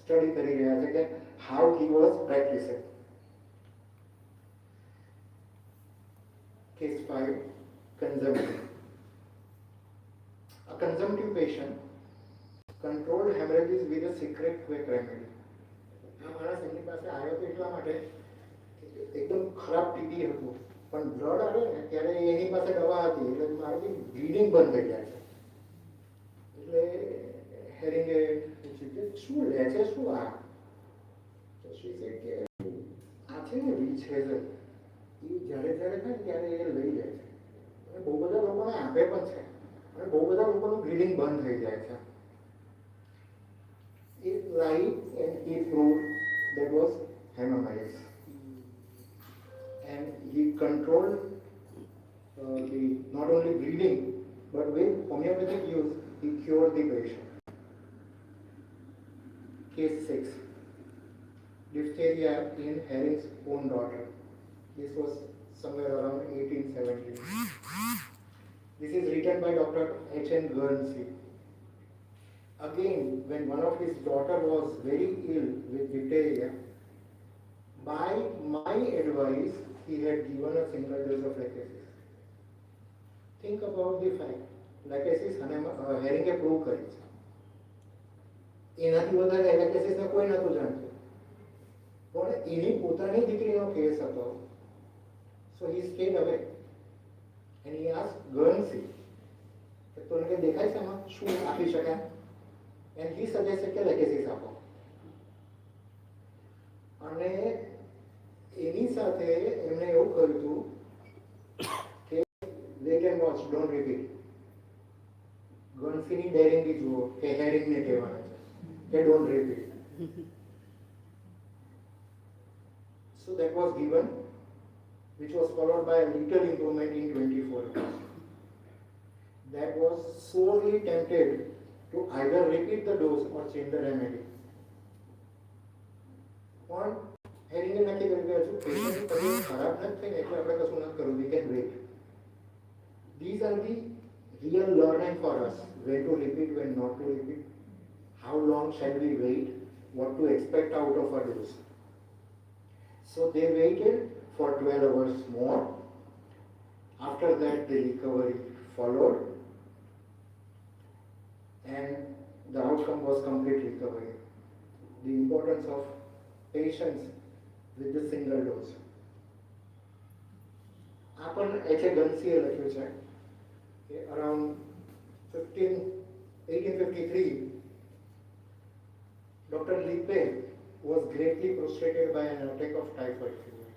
Study કરી રહ્યા છે કે how he was practising. Case 5, consumptive. A consumptive patient controlled hemorrhages with a secret quick remedy. આ માણસ એમની પાસે આવ્યો તો એટલા માટે એકદમ ખરાબ ટીબી હતું, પણ બ્લડ આવે ને ત્યારે એની પાસે દવા હતી એટલે મારી બ્લીડિંગ બંધ થઈ જાય છે. એટલે હેરિંગે પૂછ્યું કે શું લે છે શું આ? તો શી સેડ કે આ છે ને વીચ હેઝલ, એ જ્યારે જ્યારે થાય ને ત્યારે એ લઈ જાય છે અને બહુ બધા લોકોને આપે પણ છે અને બહુ બધા લોકોનું બ્લીડિંગ બંધ થઈ જાય છે. It lied and he proved that was hemorrhage. And he controlled the not only bleeding but with homeopathic use he cured the patient. Case 6, diphtheria in Herring's own daughter. This was somewhere around 1870. This is written by Dr. H.N. Guernsey. Again, when one of his daughter was very ill with diphtheria, by my advice, he had given a single dose of lacasis. Think about the fact, lacasis હેરિંગે prove કરી છે. એનાથી વધારે lacasis કોઈ નહોતું જાણતું, પણ એની પોતાની દીકરીનો કેસ હતો. So he stayed away and he asked Guernsey, તો એને દેખાય છે આમાં શું આપી શકાય? And he suggested કે lacasis આપો. અને એની સાથે એમણે એવું કર્યું હતું કે wait and watch, don't repeat. ગર્ન્સીની ડેરિંગી જુઓ કે હેરિંગને કહેવાના છે કે don't repeat. So that was given, which was followed by a little improvement in 24 hours. That was sorely tempted to either repeat the dose or change the remedy. પણ હેરિંગે નક્કી કરી ગયા છું પેશન્ટની તબિયત ખરાબ નથી થઈ ને એટલે આપણે કશું નથી કરવું, we can wait. These are the real learning for us, when to repeat, when not to repeat, how long shall we wait, what to expect out of a dose. So they waited for 12 hours more. After that the recovery followed and the outcome was complete recovery. The importance of patience with the single dose. આપણ એચ.એ. ગર્ન્સીએ લખ્યું છે કે around 1853 Dr. Lippe was greatly prostrated by an attack of typhoid fever.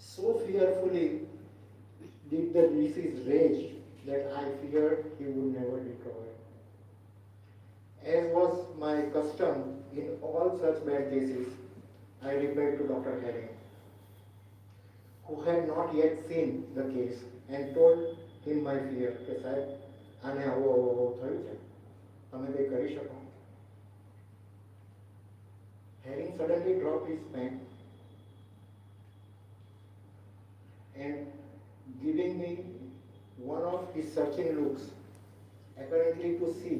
So fearfully did the disease rage that I feared he would never recover. As was my custom in all such bad cases, I repaired to Dr. Herring, who had not yet seen the case, and told him my fear. કે સાહેબ આને આવું આવું આવું થયું છે, તમે કંઈ કરી શકો? Herring suddenly dropped his pen and giving me one of his searching looks, apparently to see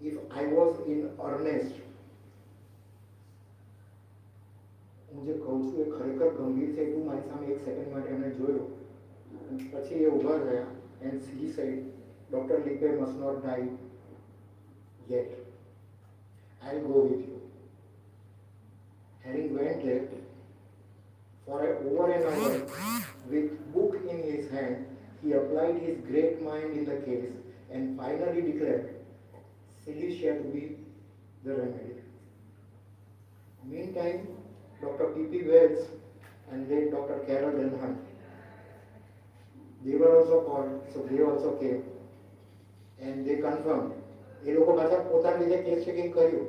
if I was in earnest. હું જે કહું છું એ ખરેખર ગંભીર છે એટલું મારી સામે એક સેકન્ડ માટે એમણે જોયું. પછી એ ઊભા રહ્યા and he said, Dr. Lippe must not die yet. I'll go with you. Herring went there for over an hour with book in his hand. He applied his great mind in the case and finally declared Cilicia to be the remedy. Meantime, Dr. P.P. Wells and then Dr. Carol Denham, they were also called, so they also came and they confirmed. એ લોકો પાછા પોતાની રીતે case checking કર્યું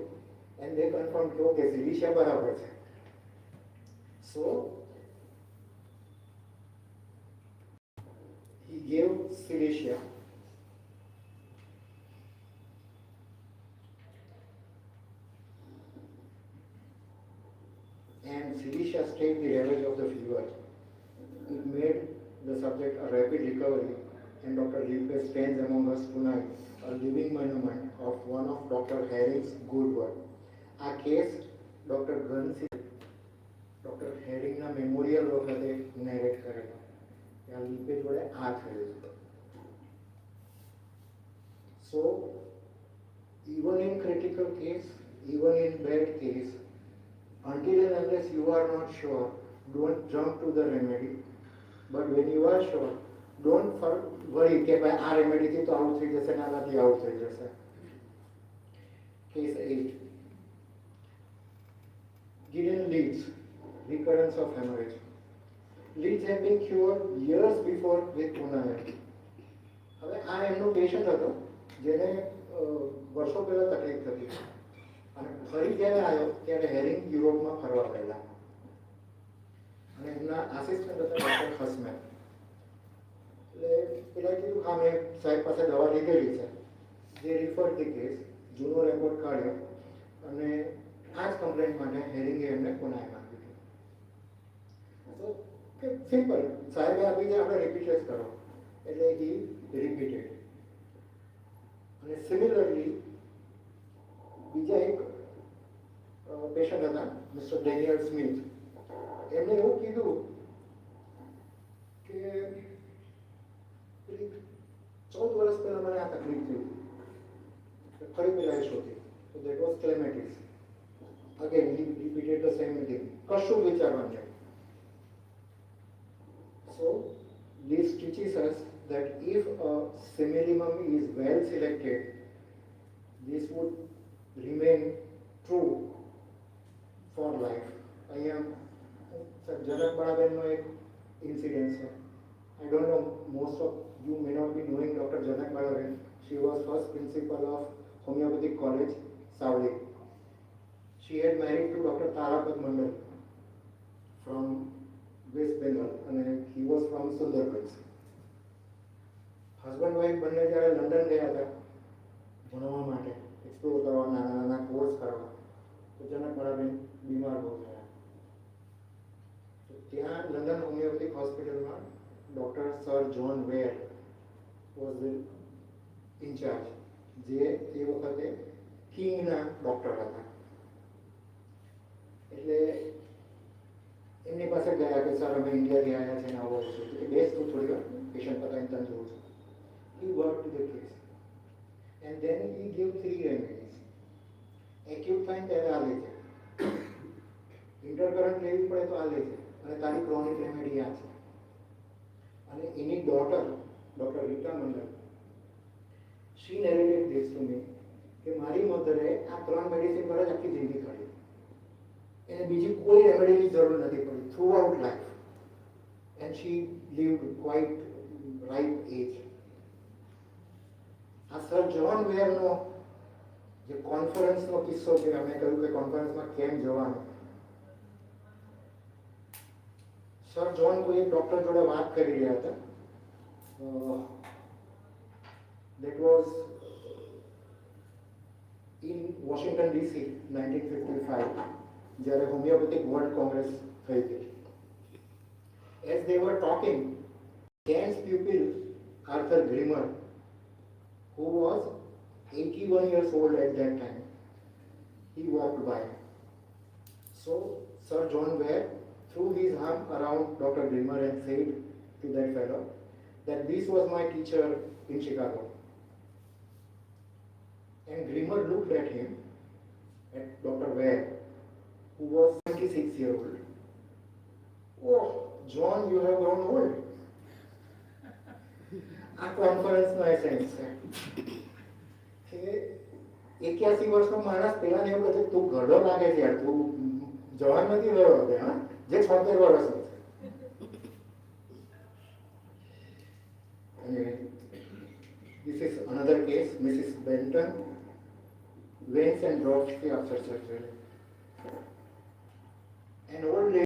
and they confirmed કે okay સિલિશિયા બરાબર છે. So he gave Cilicia and Cilicia stayed the ravage of the fever. It made the subject a rapid recovery, and Dr. Lippe stands among us tonight, a living monument of one of Dr. Herring's good work. આ case doctor ઘનસિંહ doctor હેરિંગના memorial વખતે narrate કરેલો ત્યાં લીપેજ વડે આ થયેલું છે. સો even in critical case, even in bad case, until and unless you are not sure, don't jump to the remedy. But when you are sure, don't worry કે ભાઈ આ રેમેડીથી તો આઉટ થઈ જશે ને આનાથી આઉટ થઈ જશે. Case 8. Gideon leads, recurrence of hemorrhage. Leads have been cured years before with Punae. હવે આ એમનો પેશન્ટ હતો જેને વર્ષો પહેલા તકલીફ થતી અને ફરી જ્યારે આવ્યો ત્યારે હેરિંગ યુરોપમાં ફરવા ગયેલા અને એમના આસિસ્ટન્ટ હતા ડૉક્ટર હસમેન. એટલે પેલા કીધું હા મેં સાહેબ પાસે દવા લીધેલી છે. જે રિફર્ડ ધી કેસ, જૂનો રેકોર્ડ કાઢ્યો અને આ જ કમ્પ્લેન્ટ માટે હેરિંગે એમને પુનાએ માંગી હતી. તો કે સિમ્પલ સાહેબે આપી છે આપણે રિપીટ જ કરો એટલે હી રિપીટેડ. અને સિમિલરલી બીજા એક પેશન્ટ હતા મિસ્ટર ડેનિયલ સ્મિથ. એમણે એવું કીધું કે 14 વર્ષ પહેલા મને આ તકલીફ થઈ ફરી પેલા શોધી. તો that was clematis. Again he repeated the same thing. કશું વિચારવાનું નહીં. સો this teaches us that if a simillimum is well selected, this would remain true for life. અહીંયા જનક બાળાબેનનો એક ઇન્સિડન્સ છે. I don't know, most of you may not be knowing Dr. Janak Balaben. She was first principal of Homeopathic College, Savli. She had married to Dr. Tarapat Mandal from West Bengal and he was from Sundarbans. Husband wife બંને જ્યારે London ગયા હતા ભણવા માટે, explore કરવા, નાના નાના course કરવા, તો જનક બાળાબેન બીમાર બહુ થયા. તો ત્યાં લંડન હોમિયોપેથિક હોસ્પિટલમાં doctor Sir John Weir was in charge, જે એ વખતે કિંગના ડૉક્ટર હતા. એટલે એમની પાસે ગયા કે સર અમે ઇન્ડિયાથી આવ્યા છે ને આવો છે કે બેસ તું થોડી વાર પેશન્ટ પતાવીને તને જોઉં છું. He worked the case and then he gave 3 remedies. Acute થાય ત્યારે આ લે છે, ઇન્ટરકરન્ટ લેવી પડે તો આ લે છે અને તારી ક્રોનિક રેમેડી આ છે. અને એની daughter doctor Rita Mandal, she narrated this to me કે મારી મધરે આ 3 મેડિસિન પર જ આખી જિંદગી કાઢી. એને બીજી કોઈ રેમેડીની જરૂર નથી પડી throughout life and she lived quite right age. આ સર જોન વેરનો જે કોન્ફરન્સનો કિસ્સો છે, અમે કહ્યું કે કોન્ફરન્સમાં કેમ જવાનું. સર જોન કોઈ એક ડૉક્ટર જોડે વાત કરી રહ્યા હતા. That was in Washington DC 1955, જ્યારે હોમિયોપેથિક વર્લ્ડ કોંગ્રેસ થઈ હતી. As they var talking, Ken's pupil Arthur Grimmer, who was 81 years old at that time, he walked by. So Sir John Ware threw his arm around Dr. Grimmer and said to that fellow that this was my teacher in Chicago. And Grimmer looked at him, at Dr. Ware, who was 76-year-old. Oh, John, you have grown old. આ કોન્ફરન્સનો essence છે કે 81 વર્ષનો માણસ પેલાને એવું કહે તું ઘરડો લાગે છે યાર, તું જવાન નથી રહ્યો હવે, હા, જે 76 વર્ષનો છે. Anyway, this is another case, Mrs. Benton, veins and dropsy after surgery. An old lady